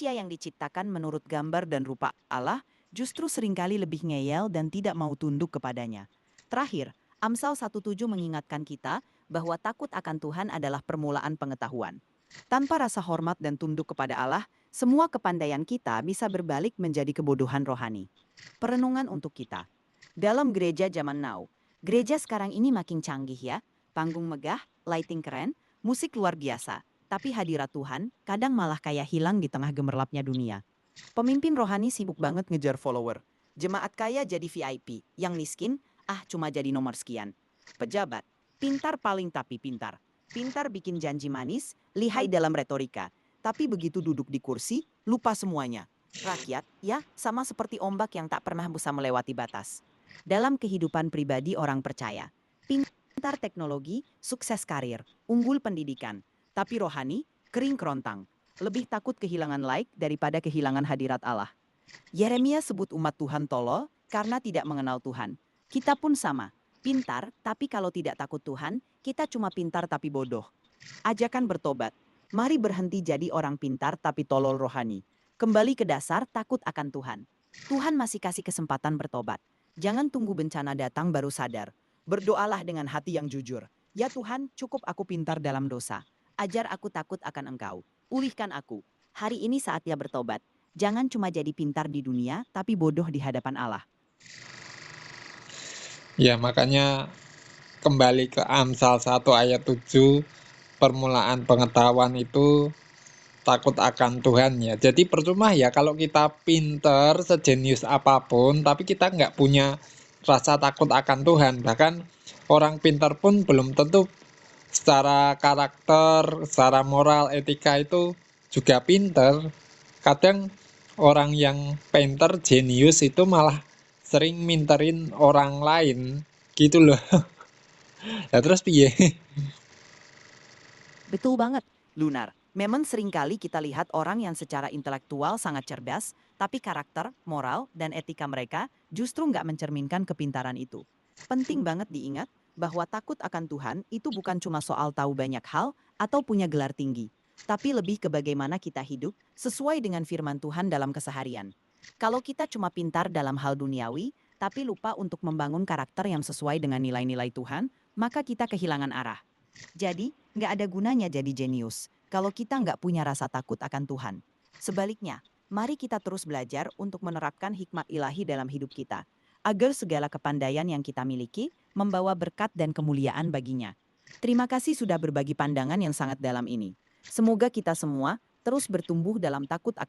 Manusia yang diciptakan menurut gambar dan rupa Allah justru seringkali lebih ngeyel dan tidak mau tunduk kepadanya. Terakhir, Amsal 1:7 mengingatkan kita bahwa takut akan Tuhan adalah permulaan pengetahuan. Tanpa rasa hormat dan tunduk kepada Allah, semua kepandaian kita bisa berbalik menjadi kebodohan rohani. Perenungan untuk kita. Dalam gereja zaman now, gereja sekarang ini makin canggih ya. Panggung megah, lighting keren, musik luar biasa. Tapi hadirat Tuhan kadang malah kayak hilang di tengah gemerlapnya dunia. Pemimpin rohani sibuk banget ngejar follower. Jemaat kaya jadi VIP, yang miskin, cuma jadi nomor sekian. Pejabat, pintar paling tapi pintar. Pintar bikin janji manis, lihai dalam retorika. Tapi begitu duduk di kursi, lupa semuanya. Rakyat, ya, sama seperti ombak yang tak pernah bisa melewati batas. Dalam kehidupan pribadi orang percaya, pintar teknologi, sukses karir, unggul pendidikan. Tapi rohani, kering kerontang. Lebih takut kehilangan like daripada kehilangan hadirat Allah. Yeremia sebut umat Tuhan tolol karena tidak mengenal Tuhan. Kita pun sama, pintar tapi kalau tidak takut Tuhan, kita cuma pintar tapi bodoh. Ajakan bertobat. Mari berhenti jadi orang pintar tapi tolol rohani. Kembali ke dasar takut akan Tuhan. Tuhan masih kasih kesempatan bertobat. Jangan tunggu bencana datang baru sadar. Berdoalah dengan hati yang jujur. Ya Tuhan, cukup aku pintar dalam dosa. Ajar aku takut akan Engkau. Pulihkan aku. Hari ini saatnya bertobat. Jangan cuma jadi pintar di dunia, tapi bodoh di hadapan Allah. Ya, makanya kembali ke Amsal 1 ayat 7, permulaan pengetahuan itu takut akan Tuhan ya. Jadi percuma ya kalau kita pinter, sejenius apapun, tapi kita nggak punya rasa takut akan Tuhan. Bahkan orang pintar pun belum tentu secara karakter, secara moral, etika itu juga pinter. Kadang orang yang pinter, jenius itu malah sering minterin orang lain gitu loh. Nah terus piye? Betul banget, Lunar. Memang seringkali kita lihat orang yang secara intelektual sangat cerdas, tapi karakter, moral, dan etika mereka justru nggak mencerminkan kepintaran itu. Penting banget diingat bahwa takut akan Tuhan itu bukan cuma soal tahu banyak hal atau punya gelar tinggi, tapi lebih ke bagaimana kita hidup sesuai dengan firman Tuhan dalam keseharian. Kalau kita cuma pintar dalam hal duniawi, tapi lupa untuk membangun karakter yang sesuai dengan nilai-nilai Tuhan, maka kita kehilangan arah. Jadi, nggak ada gunanya jadi jenius kalau kita nggak punya rasa takut akan Tuhan. Sebaliknya, mari kita terus belajar untuk menerapkan hikmat ilahi dalam hidup kita, agar segala kepandaian yang kita miliki membawa berkat dan kemuliaan baginya. Terima kasih sudah berbagi pandangan yang sangat dalam ini. Semoga kita semua terus bertumbuh dalam takut akan